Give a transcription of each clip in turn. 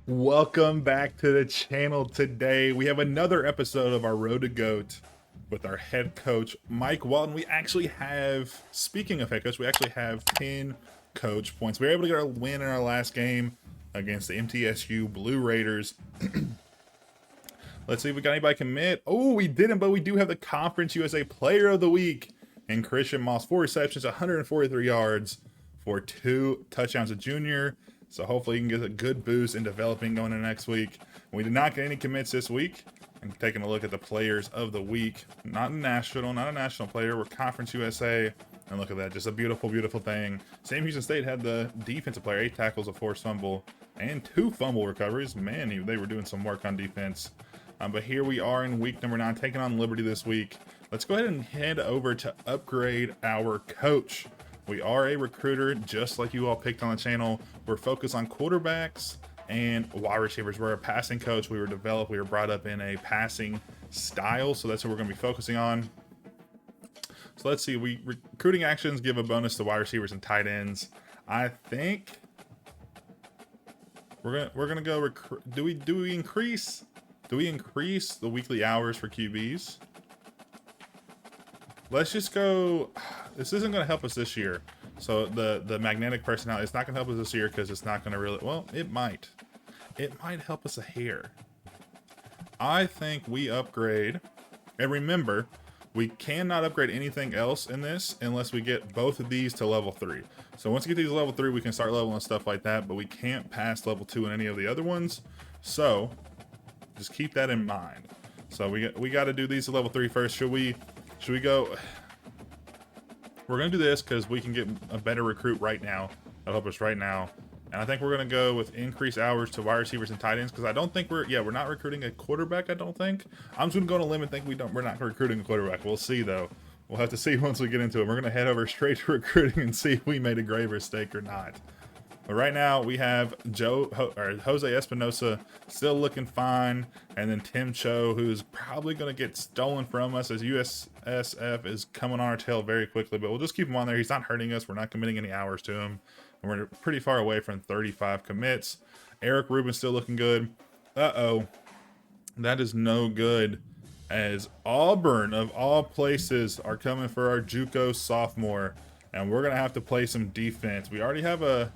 Welcome back to the channel. Today we have another episode of our Road to GOAT with our head coach Mike Walton. We actually have, speaking of head coach, we actually have 10 coach points. We were able to get our win in our last game against the MTSU Blue Raiders. Let's see if we got anybody commit. Oh, we didn't, but we do have the Conference USA Player of the Week in Christian Moss. 4 receptions, 143 yards for 2 touchdowns. A junior. So hopefully you can get a good boost in developing going into next week. We did not get any commits this week. And taking a look at the players of the week. Not a national player. We're Conference USA. And look at that. Just a beautiful, beautiful thing. Sam Houston State had the defensive player. 8 tackles, a forced fumble, and 2 fumble recoveries. Man, they were doing some work on defense. But here we are in week number 9, taking on Liberty this week. Let's go ahead and head over to upgrade our coach. We are a recruiter, just like you all picked on the channel. We're focused on quarterbacks and wide receivers. We're a passing coach. We were brought up in a passing style, so that's what we're going to be focusing on. So let's see. Recruiting actions give a bonus to wide receivers and tight ends. I think we're gonna go. Do we increase the weekly hours for QBs? Let's just go. This isn't going to help us this year. So the magnetic personality, it's not going to help us this year because it's not going to really, well, it might help us a hair. I think we upgrade, and remember, we cannot upgrade anything else in this unless we get both of these to level 3. So once we get these to level 3, we can start leveling stuff like that, but we can't pass level 2 in any of the other ones. So just keep that in mind. So we got to do these to level 3 first. Should we go? We're going to do this because we can get a better recruit right now. That'll help us right now. And I think we're going to go with increased hours to wide receivers and tight ends because I don't think we're not recruiting a quarterback, I don't think. I'm just going to go on a limb and think we're not recruiting a quarterback. We'll see, though. We'll have to see once we get into it. We're going to head over straight to recruiting and see if we made a grave mistake or not. But right now, we have Jose Espinosa still looking fine. And then Tim Cho, who's probably going to get stolen from us as USSF is coming on our tail very quickly. But we'll just keep him on there. He's not hurting us. We're not committing any hours to him. And we're pretty far away from 35 commits. Eric Rubin's still looking good. Uh-oh. That is no good. As Auburn, of all places, are coming for our JUCO sophomore. And we're going to have to play some defense. We already have a...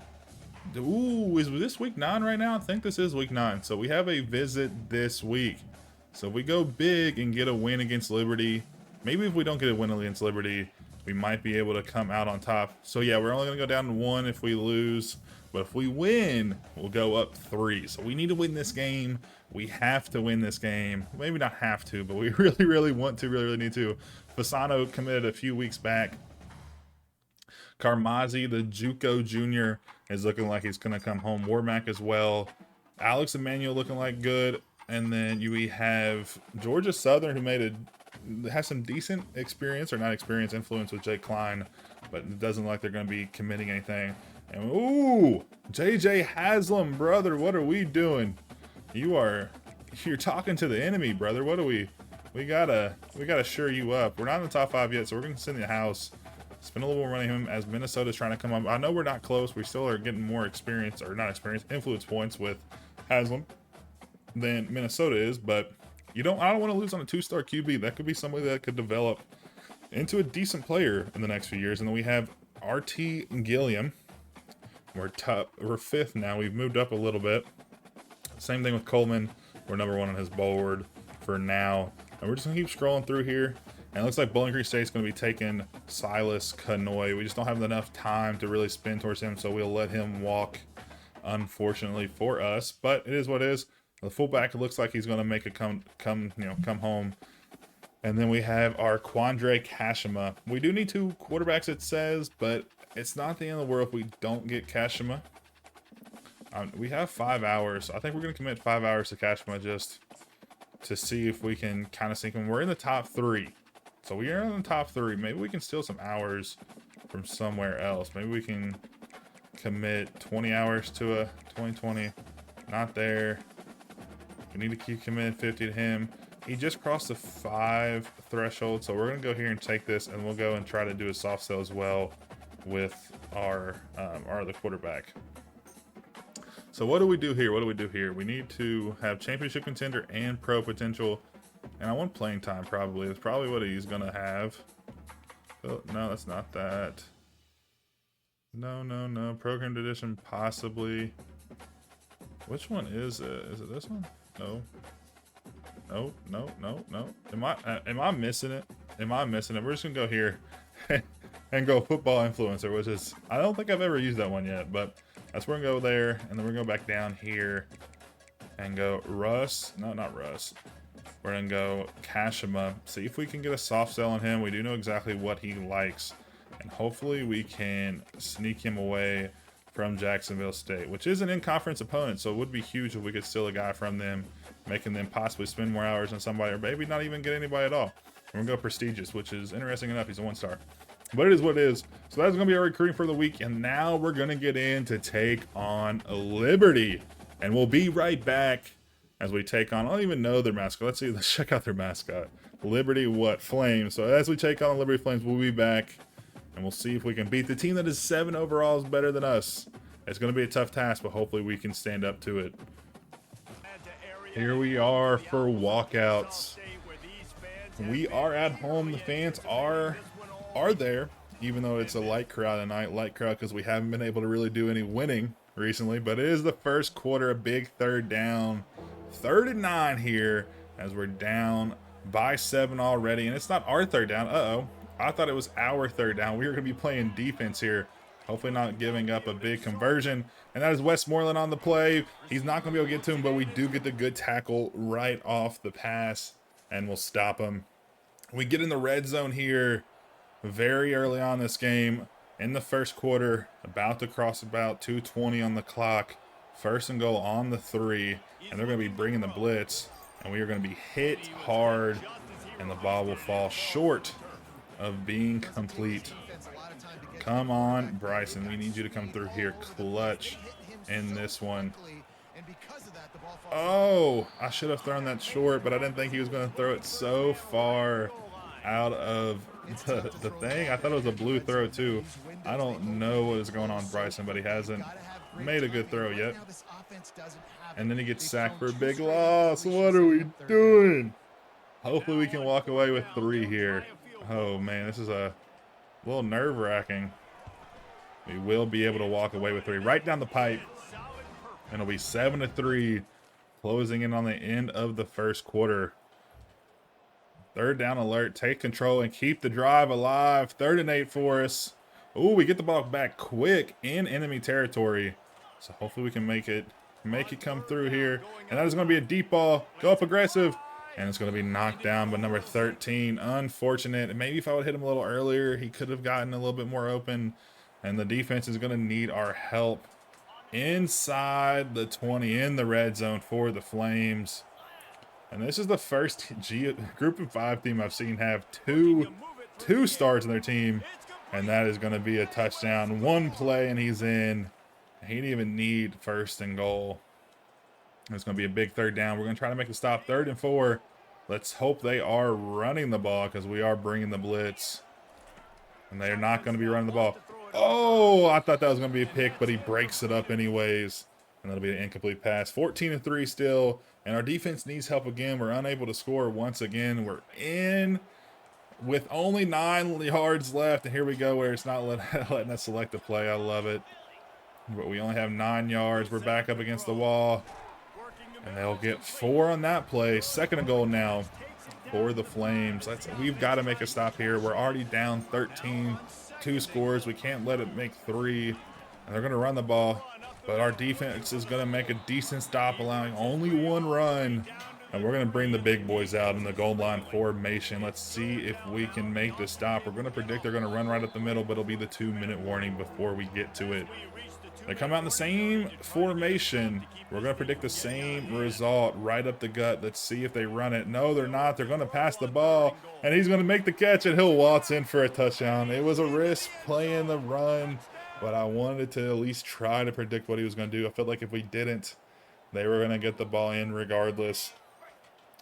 Ooh, is this week 9 right now? I think this is week 9. So we have a visit this week. So if we go big and get a win against Liberty, maybe if we don't get a win against Liberty, we might be able to come out on top. So yeah, we're only going to go down to 1 if we lose. But if we win, we'll go up 3. So we need to win this game. We have to win this game. Maybe not have to, but we really, really want to, really need to. Fasano committed a few weeks back. Carmazzi, the JUCO junior, is looking like he's going to come home. Warmack as well. Alex Emmanuel looking like good. And then we have Georgia Southern, who has some decent experience, or not experience, influence with Jake Klein, but it doesn't look like they're going to be committing anything. And ooh, JJ Haslam, brother, what are we doing? You're talking to the enemy, brother. What are we gotta shore you up. We're not in the top 5 yet, so we're going to send the house. Spend a little more money on him as Minnesota's trying to come up. I know we're not close. We still are getting more experience, or not experience, influence points with Haslam than Minnesota is. But I don't want to lose on a 2-star QB. That could be somebody that could develop into a decent player in the next few years. And then we have RT Gilliam. We're 5th now. We've moved up a little bit. Same thing with Coleman. We're number 1 on his board for now. And we're just going to keep scrolling through here. And it looks like Bowling Green State's going to be taking Silas Canoy. We just don't have enough time to really spin towards him, so we'll let him walk, unfortunately for us. But it is what it is. The fullback looks like he's going to make a come home. And then we have our Quandre Kashima. We do need 2 quarterbacks, it says, but it's not the end of the world if we don't get Kashima. We have 5 hours. I think we're going to commit 5 hours to Kashima just to see if we can kind of sink him. We're in the top 3. So we are in the top 3. Maybe we can steal some hours from somewhere else. Maybe we can commit 20 hours to a 2020. Not there. We need to keep committing 50 to him. He just crossed the 5 threshold. So we're going to go here and take this, and we'll go and try to do a soft sell as well with our other quarterback. So what do we do here? What do we do here? We need to have championship contender and pro potential. And I want playing time probably. That's probably what he's going to have. Oh, no, that's not that. No, no, no. Programmed edition, possibly. Which one is it? Is it this one? No. No, no, no, no. Am I missing it? Am I missing it? We're just going to go here and go football influencer, which is, I don't think I've ever used that one yet, but that's where we're going to go there. And then we're going to go back down here and go Russ. No, not Russ. We're going to go Kashima. See if we can get a soft sell on him. We do know exactly what he likes. And hopefully we can sneak him away from Jacksonville State, which is an in-conference opponent. So it would be huge if we could steal a guy from them, making them possibly spend more hours on somebody, or maybe not even get anybody at all. We're going to go prestigious, which is interesting enough. He's a 1-star. But it is what it is. So that's going to be our recruiting for the week. And now we're going to get in to take on Liberty. And we'll be right back as we take on, I don't even know their mascot. Let's see, let's check out their mascot. Liberty what? Flames. So as we take on the Liberty Flames, we'll be back. And we'll see if we can beat the team that is 7 overalls better than us. It's going to be a tough task, but hopefully we can stand up to it. Here we are for walkouts. We are at home. The fans are there, even though it's a light crowd tonight. Light crowd because we haven't been able to really do any winning recently. But it is the first quarter, a big third down. 3rd and 9 here as we're down by 7 already. And it's not our third down. Uh-oh. I thought it was our third down. We were going to be playing defense here. Hopefully not giving up a big conversion. And that is Westmoreland on the play. He's not going to be able to get to him, but we do get the good tackle right off the pass. And we'll stop him. We get in the red zone here very early on this game. In the first quarter, about to cross about 2:20 on the clock. 1st and goal on the 3. And they're going to be bringing the blitz. And we are going to be hit hard. And the ball will fall short of being complete. Come on, Bryson. We need you to come through here clutch in this one. Oh, I should have thrown that short, but I didn't think he was going to throw it so far out of the thing. I thought it was a blue throw too. I don't know what is going on, Bryson, but he hasn't made a good throw yet. And then he gets sacked for a big loss. What are we doing? Hopefully we can walk away with 3 here. Oh, man, this is a little nerve-wracking. We will be able to walk away with 3 right down the pipe. And it'll be 7-3, closing in on the end of the first quarter. 3rd down alert. Take control and keep the drive alive. 3rd and 8 for us. Ooh, we get the ball back quick in enemy territory. So hopefully we can make it come through here. And that is going to be a deep ball. Go up aggressive. And it's going to be knocked down by number 13. Unfortunate. Maybe if I would hit him a little earlier, he could have gotten a little bit more open. And the defense is going to need our help inside the 20 in the red zone for the Flames. And this is the first group of 5 team I've seen have two stars in their team. And that is going to be a touchdown. 1 play and he's in. He didn't even need 1st and goal. It's going to be a big 3rd down. We're going to try to make a stop. 3rd and 4. Let's hope they are running the ball because we are bringing the blitz. And they're not going to be running the ball. Oh, I thought that was going to be a pick, but he breaks it up anyways. And that'll be an incomplete pass. 14-3 still. And our defense needs help again. We're unable to score once again. We're in with only 9 yards left. And here we go where it's not letting us select a play. I love it. But we only have 9 yards. We're back up against the wall. And they'll get 4 on that play. 2nd and goal now for the Flames. We've got to make a stop here. We're already down 13, 2 scores. We can't let it make 3. And they're going to run the ball. But our defense is going to make a decent stop, allowing only 1 run. And we're going to bring the big boys out in the goal line formation. Let's see if we can make the stop. We're going to predict they're going to run right up the middle, but it'll be the 2-minute warning before we get to it. They come out in the same formation. We're going to predict the same result right up the gut. Let's see if they run it. No, they're not. They're going to pass the ball, and he's going to make the catch, and he'll waltz in for a touchdown. It was a risk playing the run, but I wanted to at least try to predict what he was going to do. I felt like if we didn't, they were going to get the ball in regardless.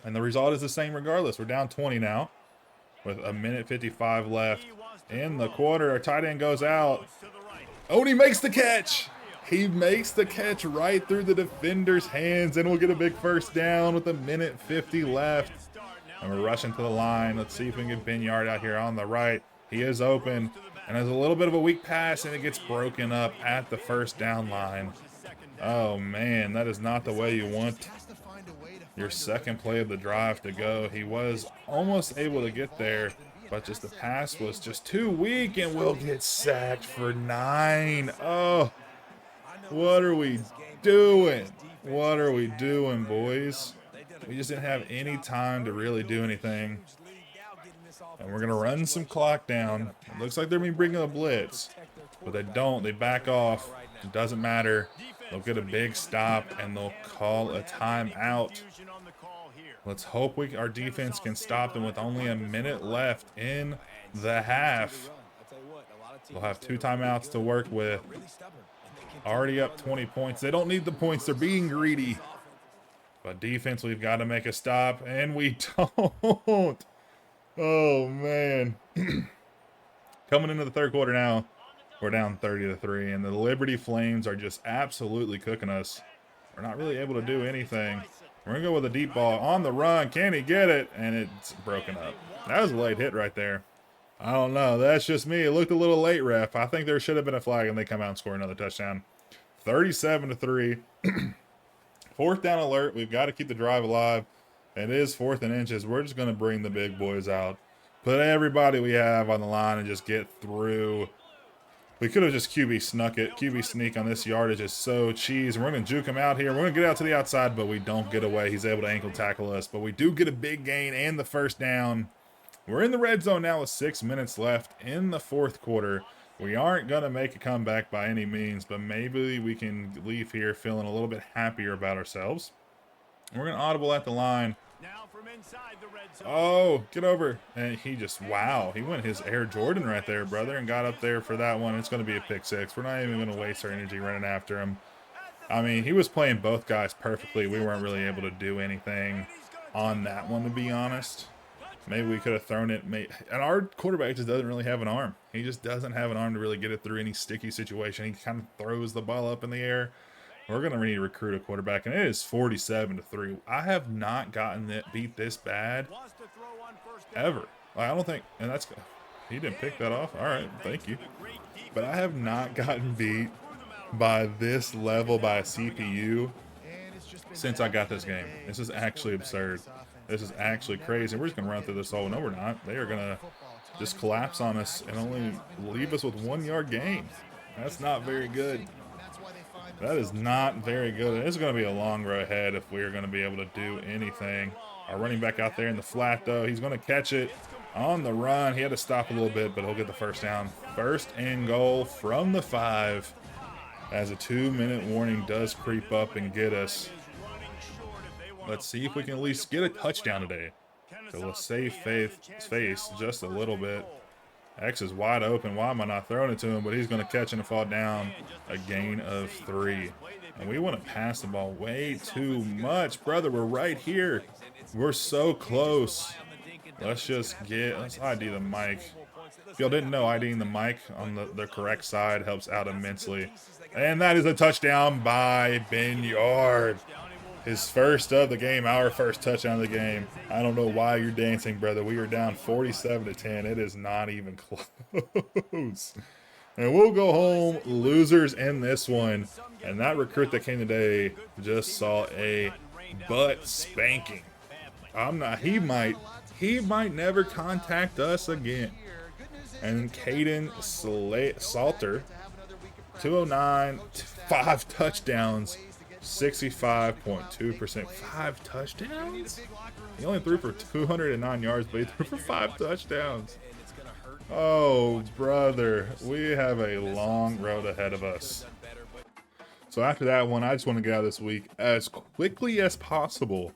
And the result is the same regardless. We're down 20 now with 1:55 left in the quarter. Our tight end goes out. Oh, and he makes the catch. He makes the catch right through the defender's hands, and we'll get a big first down with 1:50 left. And we're rushing to the line. Let's see if we can get Binyard out here on the right. He is open, and there's a little bit of a weak pass, and it gets broken up at the first down line. Oh, man, that is not the way you want your second play of the drive to go. He was almost able to get there, but just the pass was just too weak, and we'll get sacked for 9. Oh, what are we doing? What are we doing, boys? We just didn't have any time to really do anything. And we're going to run some clock down. It looks like they're going to be bringing a blitz, but they don't. They back off. It doesn't matter. They'll get a big stop, and they'll call a timeout. Let's hope our defense can stop them with only a minute left in the half. They'll have 2 timeouts to work with. Already up 20 points. They don't need the points. They're being greedy. But defense, we've got to make a stop, and we don't. Oh, man. Coming into the third quarter now, we're down 30-3, and the Liberty Flames are just absolutely cooking us. We're not really able to do anything. We're going to go with a deep ball on the run. Can he get it? And it's broken up. That was a late hit right there. I don't know. That's just me. It looked a little late, ref. I think there should have been a flag, and they come out and score another touchdown. 37-3. 4th down alert. We've got to keep the drive alive. It is 4th and inches. We're just going to bring the big boys out. Put everybody we have on the line and just get through. We could have just QB snuck it. QB sneak on this yardage is so cheese. And we're going to juke him out here. We're going to get out to the outside, but we don't get away. He's able to ankle tackle us. But we do get a big gain and the first down. We're in the red zone now with 6 minutes left in the 4th quarter. We aren't going to make a comeback by any means, but maybe we can leave here feeling a little bit happier about ourselves. We're going to audible at the line. Oh, get over. And he just, wow. He went his Air Jordan right there, brother, and got up there for that one. It's going to be a pick 6. We're not even going to waste our energy running after him. I mean, he was playing both guys perfectly. We weren't really able to do anything on that one, to be honest. Maybe we could have thrown it. And our quarterback just doesn't really have an arm. He just doesn't have an arm to really get it through any sticky situation. He kind of throws the ball up in the air. We're going to need to recruit a quarterback, and it is 47-3. I have not gotten it beat this bad ever. I don't think, and that's, he didn't pick that off. All right, thank you. But I have not gotten beat by this level by a CPU since I got this game. This is actually absurd. This is actually crazy. We're just going to run through this hole. No, we're not. They are going to just collapse on us and only leave us with 1 yard gain. That's not very good. That is not very good. It's going to be a long row ahead if we're going to be able to do anything. Our running back out there in the flat, though, he's going to catch it on the run. He had to stop a little bit, but he'll get the first down. 1st and goal from the 5 as a 2-minute warning does creep up and get us. Let's see if we can at least get a touchdown today. So we'll save face just a little bit. X is wide open. Why am I not throwing it to him? But he's going to catch and fall down. A gain of 3. And we want to pass the ball way too much. Brother, we're right here. We're so close. Let's ID the mic. If y'all didn't know, IDing the mic on the correct side helps out immensely. And that is a touchdown by Binyard. His first of the game, our first touchdown of the game. I don't know why you're dancing, brother. We are down 47-10. It is not even close. And we'll go home losers in this one. And that recruit that came today just saw a butt spanking. He might never contact us again. And Caden Salter, 209, 5 touchdowns. 65.2%. 5 touchdowns? He only threw for 209 yards, but he threw for 5 touchdowns. Oh, brother. We have a long road ahead of us. So after that one, I just want to get out of this week as quickly as possible.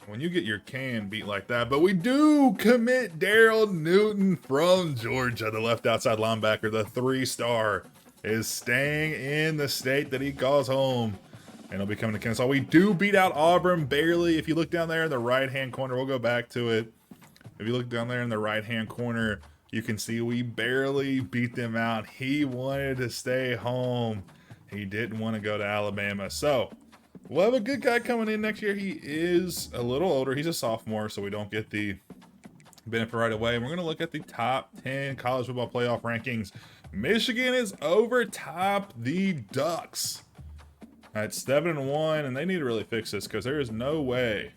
When you get your can beat like that. But we do commit Daryl Newton from Georgia, the left outside linebacker, the 3-star, is staying in the state that he calls home. And he'll be coming to Kennesaw. We do beat out Auburn barely. If you look down there in the right-hand corner, we'll go back to it. If you look down there in the right-hand corner, you can see we barely beat them out. He wanted to stay home. He didn't want to go to Alabama. So we'll have a good guy coming in next year. He is a little older. He's a sophomore, so we don't get the benefit right away. We're going to look at the top 10 college football playoff rankings. Michigan is over top the Ducks at 7-1, and they need to really fix this because there is no way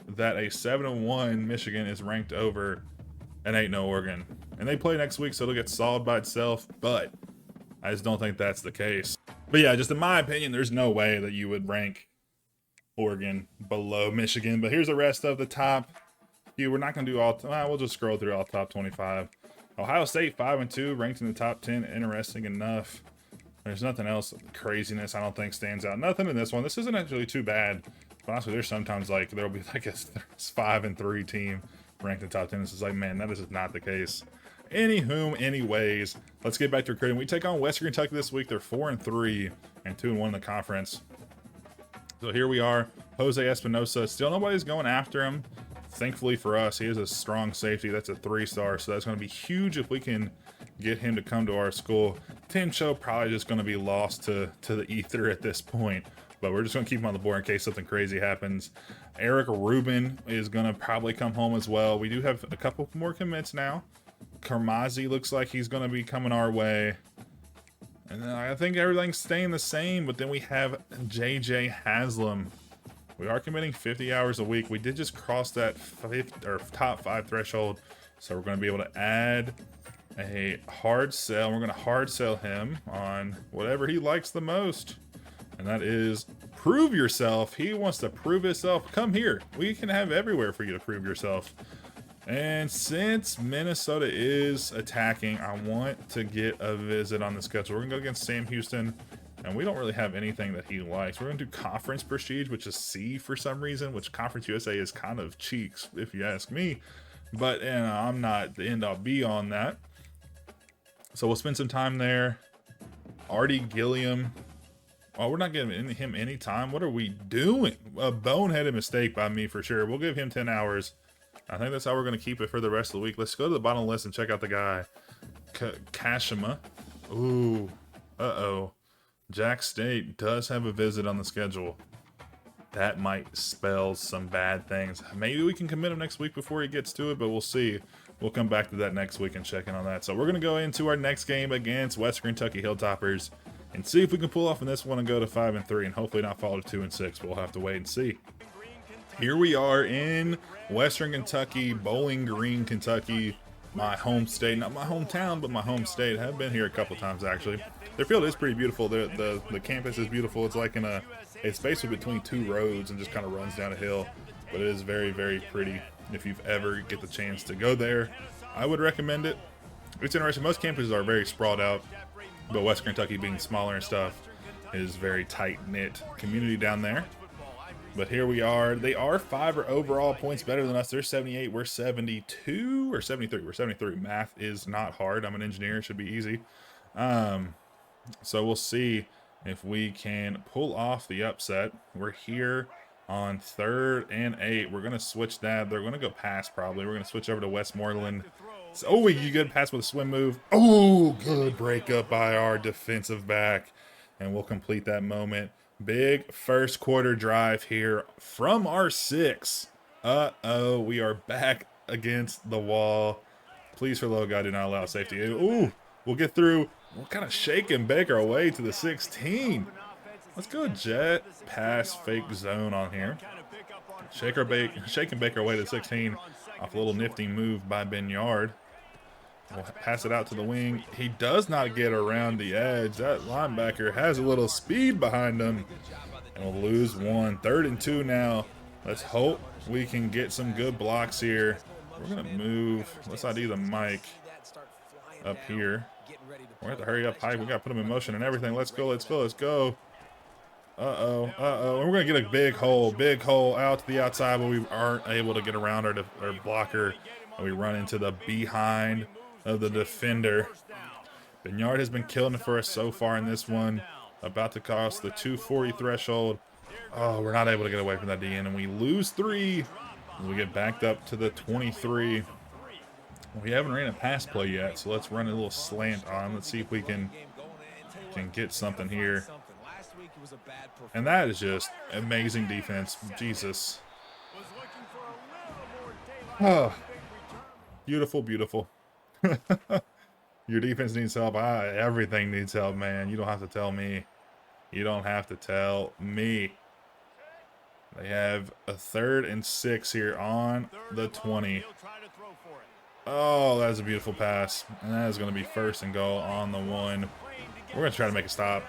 that a 7-1 Michigan is ranked over an 8-0 Oregon. And they play next week, so it'll get solved by itself, but I just don't think that's the case. But yeah, just in my opinion, there's no way that you would rank Oregon below Michigan. But here's the rest of the top few. We're not going to do all, we'll just scroll through all top 25. Ohio State 5-2, ranked in the top 10. Interesting enough. There's nothing else craziness I don't think stands out. Nothing in this one. This isn't actually too bad. But honestly, there's sometimes like there'll be like a 5-3 team ranked in the top 10. This is like, man, that is just not the case. Anyways, let's get back to recruiting. We take on Western Kentucky this week. They're 4-3 and 2-1 in the conference. So here we are. Jose Espinosa. Still nobody's going after him. Thankfully for us, he is a strong safety. That's a 3-star, so that's going to be huge if we can get him to come to our school. Tim Cho probably just going to be lost to the ether at this point, but we're just going to keep him on the board in case something crazy happens. Eric Rubin is going to probably come home as well. We do have a couple more commits now. Karmazi looks like he's going to be coming our way. And then I think everything's staying the same, but then we have JJ Haslam. We are committing 50 hours a week. We did just cross that top 5 threshold, so we're going to be able to add a hard sell. We're going to hard sell him on whatever he likes the most, and that is prove yourself. He wants to prove himself. Come here. We can have everywhere for you to prove yourself. And since Minnesota is attacking, I want to get a visit on the schedule. We're going to go against Sam Houston, and we don't really have anything that he likes. We're going to do Conference Prestige, which is C for some reason, which Conference USA is kind of cheeks, if you ask me. But I'm not the end-all be-all on that. So we'll spend some time there. Artie Gilliam. Oh, we're not giving him any time. What are we doing? A boneheaded mistake by me for sure. We'll give him 10 hours. I think that's how we're going to keep it for the rest of the week. Let's go to the bottom of the list and check out the guy. Kashima. Ooh. Uh-oh. Jack State does have a visit on the schedule. That might spell some bad things. Maybe we can commit him next week before he gets to it, but we'll see. We'll come back to that next week and check in on that. So we're going to go into our next game against Western Kentucky Hilltoppers and see if we can pull off in this one and go to 5-3 and hopefully not fall to 2-6. We'll have to wait and see. Here we are in Western Kentucky, Bowling Green, Kentucky, my home state. Not my hometown, but my home state. I have been here a couple times, actually. Their field is pretty beautiful. The campus is beautiful. It's like it's basically between 2 roads and just kind of runs down a hill. But it is very, very pretty. If you've ever get the chance to go there, I would recommend it. It's interesting. Most campuses are very sprawled out, but Western Kentucky being smaller and stuff is very tight-knit community down there. But here we are. They are 5 overall points better than us. They're 78. We're 72 or 73. We're 73. Math is not hard. I'm an engineer. It should be easy. So we'll see if we can pull off the upset. We're here on 3rd and 8. We're going to switch that. They're going to go pass probably. We're going to switch over to Westmoreland. So, oh, you good pass with a swim move. Oh, good breakup by our defensive back. And we'll complete that moment. Big first quarter drive here from our 6. Uh-oh, we are back against the wall. Please, for low God, do not allow safety. Ooh, we'll get through. We'll kind of shake and bake our way to the 16. Let's go jet pass fake zone on here. Shake and bake our way to 16 off a little nifty move by Ben Yard. We'll pass it out to the wing. He does not get around the edge. That linebacker has a little speed behind him. And we'll lose 1. 3rd and 2 now. Let's hope we can get some good blocks here. We're going to move. Let's ID the mic up here. We're going to have to hurry up high. We got to put him in motion and everything. Let's go, let's go, let's go. Uh-oh. And we're going to get a big hole out to the outside, but we aren't able to get around our blocker. And we run into the behind of the defender. Benyard has been killing it for us so far in this one. About to cost the 240 threshold. Oh, we're not able to get away from that DN, and we lose 3. We get backed up to the 23. We haven't ran a pass play yet, so let's run a little slant on. Let's see if we can can get something here. And that is just amazing defense. Jesus. Oh, beautiful, beautiful. Your defense needs help. Everything needs help, man. You don't have to tell me. You don't have to tell me. They have a 3rd and 6 here on the 20. Oh, that's a beautiful pass. And that is going to be 1st and goal on the 1. We're going to try to make a stop.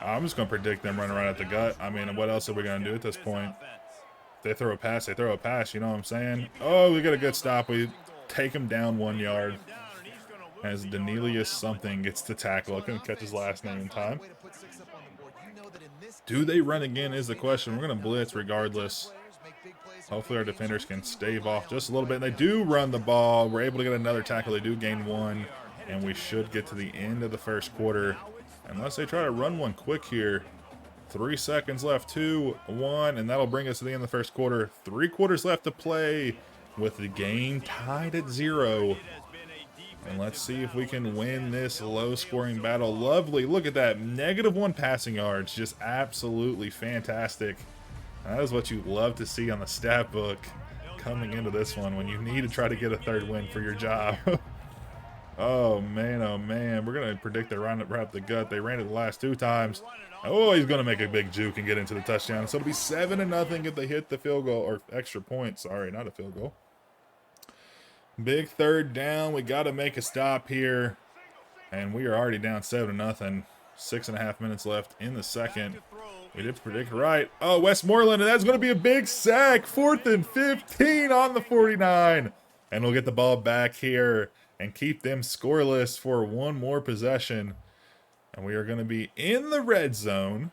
I'm just going to predict them running right at the gut. I mean, what else are we going to do at this point? If they throw a pass, they throw a pass. You know what I'm saying? Oh, we get a good stop. We take him down 1 yard. As Danelius something gets to tackle. I couldn't catch his last name in time. Do they run again is the question. We're going to blitz regardless. Hopefully our defenders can stave off just a little bit. And they do run the ball. We're able to get another tackle. They do gain 1. And we should get to the end of the 1st quarter. Unless they try to run one quick here. 3 seconds left. 2, 1. And that'll bring us to the end of the 1st quarter. 3 quarters left to play with the game tied at 0. And let's see if we can win this low-scoring battle. Lovely. Look at that. -1 passing yards. Just absolutely fantastic. That is what you love to see on the stat book coming into this one when you need to try to get a 3rd win for your job. Oh, man. Oh, man. We're going to predict they run it right up the gut. They ran it the last 2 times. Oh, he's going to make a big juke and get into the touchdown. So it'll be 7-0 if they hit the field goal, or extra point. Sorry, not a field goal. Big 3rd down. We got to make a stop here. And we are already down 7-0. 6.5 minutes left in the 2nd. We did predict right. Oh, Westmoreland, and that's going to be a big sack. 4th and 15 on the 49. And we'll get the ball back here and keep them scoreless for 1 more possession. And we are going to be in the red zone.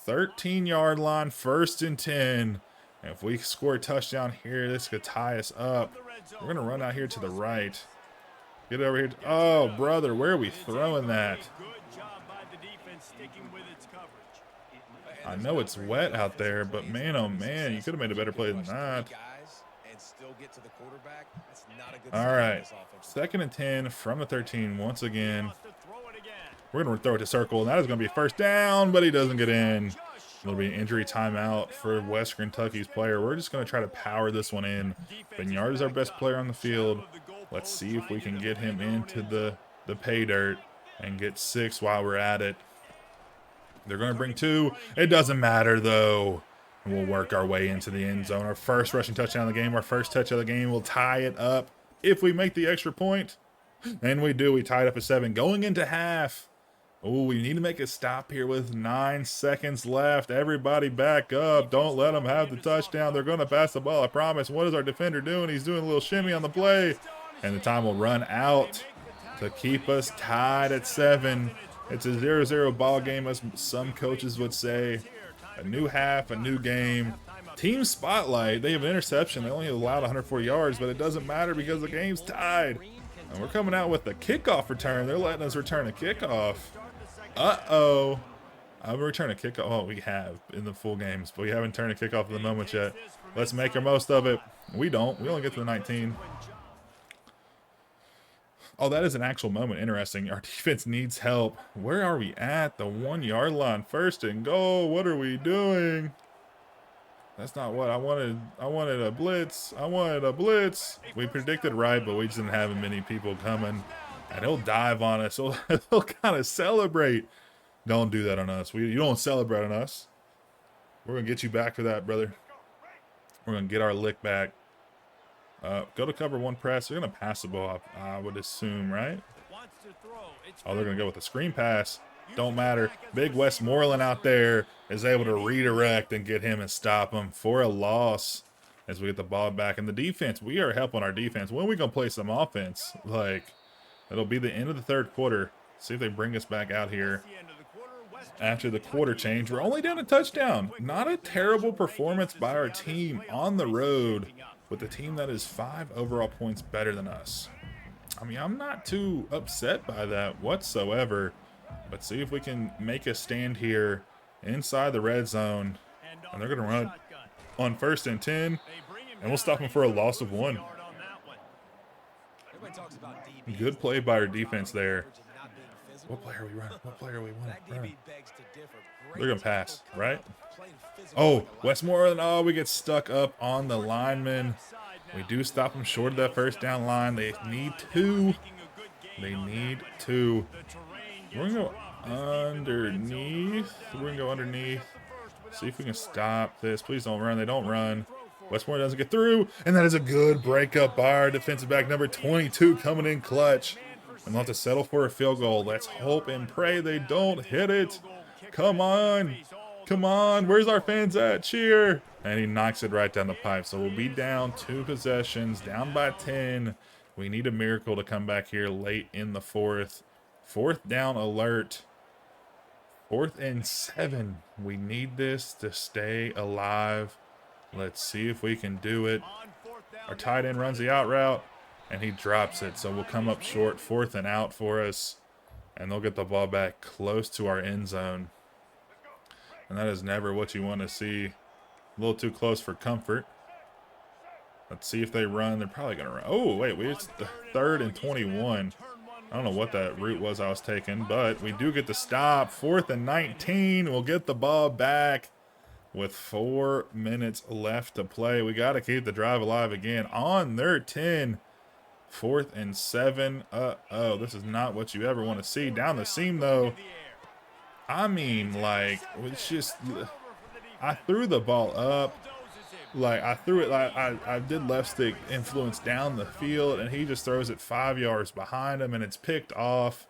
13-yard line, 1st and 10. And if we score a touchdown here, this could tie us up. We're going to run out here to the right. Get over here. Oh, brother, where are we throwing that? I know it's wet out there, but man, oh man, you could have made a better play than that. All right, 2nd and 10 from the 13 once again. We're going to throw it to circle, and that is going to be 1st down, but he doesn't get in. It'll be an injury timeout for West Kentucky's player. We're just going to try to power this one in. Benyard is our best player on the field. Let's see if we can get him into the pay dirt and get 6 while we're at it. They're going to bring 2. It doesn't matter, though. And we'll work our way into the end zone. Our 1st rushing touchdown of the game. Our 1st touch of the game. We'll tie it up if we make the extra point. And we do. We tied up at 7. Going into half. Oh, we need to make a stop here with 9 seconds left. Everybody back up. Don't let them have the touchdown. They're going to pass the ball, I promise. What is our defender doing? He's doing a little shimmy on the play. And the time will run out to keep us tied at 7. It's a 0-0 ball game, as some coaches would say. A new half, a new game. Team spotlight. They have an interception. They only allowed 140 yards, but it doesn't matter because the game's tied. And we're coming out with the kickoff return. They're letting us return a kickoff. Uh-oh. I'm return a kickoff. Oh, we have in the full games, but we haven't turned a kickoff at the moment yet. Let's make the most of it. We don't. We only get to the 19. Oh, that is an actual moment. Interesting. Our defense needs help. Where are we at? The 1-yard line. 1st and goal. What are we doing? That's not what I wanted. I wanted a blitz. I wanted a blitz. We predicted right, but we just didn't have many people coming. And he'll dive on us. He'll kind of celebrate. Don't do that on us. You don't celebrate on us. We're going to get you back for that, brother. We're going to get our lick back. Go to cover 1 press. They're going to pass the ball, I would assume, right? Oh, they're going to go with a screen pass. Don't matter. Big Westmoreland out there is able to redirect and get him and stop him for a loss as we get the ball back. And the defense, we are helping our defense. When are we going to play some offense? Like, it'll be the end of the 3rd quarter. See if they bring us back out here after the quarter change. We're only down a touchdown. Not a terrible performance by our team on the road with a team that is 5 overall points better than us. I mean, I'm not too upset by that whatsoever. But see if we can make a stand here inside the red zone. And they're going to run on 1st and 10. And we'll stop them for a loss of 1. Good play by our defense there. What player are we running? What player are we running? They're going to pass, right? Oh, Westmoreland. Oh, we get stuck up on the lineman. We do stop them short of that first down line. They need 2. They need 2. We're going to go underneath. We're going to go underneath. See if we can stop this. Please don't run. They don't run. Westmore doesn't get through. And that is a good breakup by our defensive back, number 22, coming in clutch. And they'll have to settle for a field goal. Let's hope and pray they don't hit it. Come on. Come on. Where's our fans at? Cheer. And he knocks it right down the pipe. So we'll be down 2 possessions, down by 10. We need a miracle to come back here late in the 4th. 4th down alert. 4th and 7. We need this to stay alive. Let's see if we can do it. Our tight end runs the out route, and he drops it. So we'll come up short, 4th and out for us. And they'll get the ball back close to our end zone. And that is never what you want to see. A little too close for comfort. Let's see if they run. They're probably going to run. Oh, wait. It's the 3rd and 21. I don't know what that route was I was taking, but we do get the stop. 4th and 19. We'll get the ball back with 4 minutes left to play. We got to keep the drive alive again on their 10. 4th and 7. Uh-oh, this is not what you ever want to see. Down the seam, though. I mean, like, it's just, I threw the ball up. Like, I threw it, like, I did left stick influence down the field, and he just throws it 5 yards behind him, and it's picked off.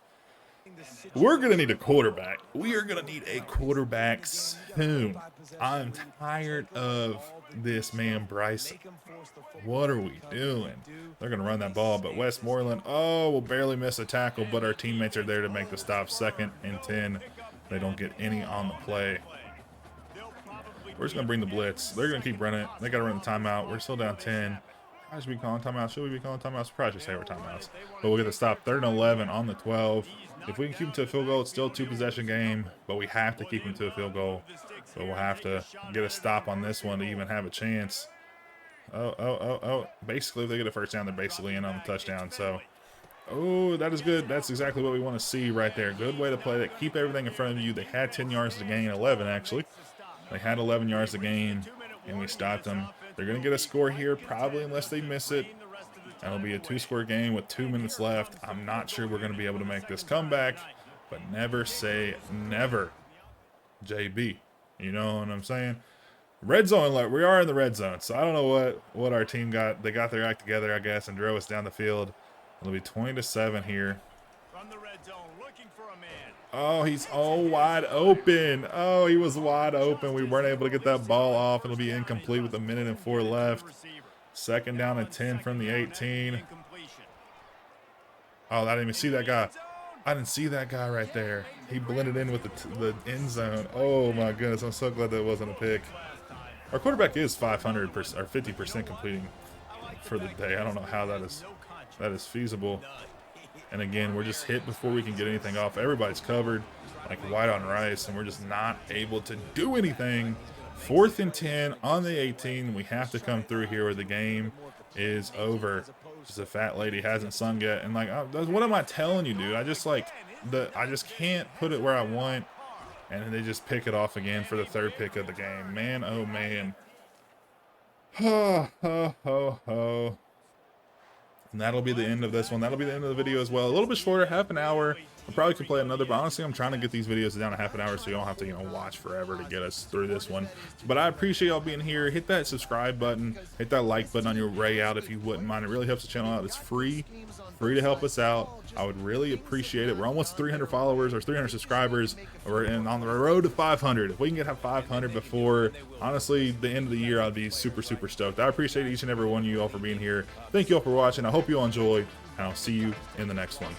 We're going to need a quarterback. We are going to need a quarterback soon. I'm tired of this man, Bryce. What are we doing? They're going to run that ball, but Westmoreland, oh, will barely miss a tackle, but our teammates are there to make the stop. 2nd and 10. They don't get any on the play. We're just going to bring the blitz. They're going to keep running it. They got to run the timeout. We're still down 10. How should we be calling timeouts? Should we be calling timeouts? Probably should say we're timeouts. But we'll get the stop. 3rd and 11 on the 12. If we can keep them to a field goal, it's still a 2-possession game. But we have to keep them to a field goal. So we'll have to get a stop on this one to even have a chance. Oh. Basically, if they get a first down, they're basically in on the touchdown. So, oh, that is good. That's exactly what we want to see right there. Good way to play that. Keep everything in front of you. They had 10 yards to gain. 11, actually. They had 11 yards to gain, and we stopped them. They're going to get a score here, probably, unless they miss it. And it'll be a 2-score game with 2 minutes left. I'm not sure we're going to be able to make this comeback, but never say never, JB. You know what I'm saying? Red zone, like, we are in the red zone, so I don't know what our team got. They got their act together, I guess, and drove us down the field. It'll be 20-7 here. Oh, he's all wide open. Oh, he was wide open. We weren't able to get that ball off. It'll be incomplete with 1:04 left. 2nd down and 10 from the 18. Oh, I didn't even see that guy. I didn't see that guy right there. He blended in with the end zone. Oh, my goodness. I'm so glad that wasn't a pick. Our quarterback is 500% or 50% completing for the day. I don't know how that is feasible. And again, we're just hit before we can get anything off. Everybody's covered like white on rice, and we're just not able to do anything. 4th and 10 on the 18. We have to come through here or the game is over. Just a fat lady hasn't sung yet. And like, what am I telling you, dude? I just can't put it where I want. And they just pick it off again for the 3rd pick of the game. Man, oh man. Ho, ho, ho, ho. And that'll be the end of this one. That'll be the end of the video as well. A little bit shorter, half an hour. I probably could play another, but honestly, I'm trying to get these videos down to half an hour so you don't have to, watch forever to get us through this one. But I appreciate y'all being here. Hit that subscribe button. Hit that like button on your way out if you wouldn't mind. It really helps the channel out. It's free to help us out. I would really appreciate it. We're almost 300 followers or 300 subscribers. We're on the road to 500. If we can get 500 before, honestly, the end of the year, I'd be super, super stoked. I appreciate each and every one of you all for being here. Thank you all for watching. I hope you all enjoy, and I'll see you in the next one.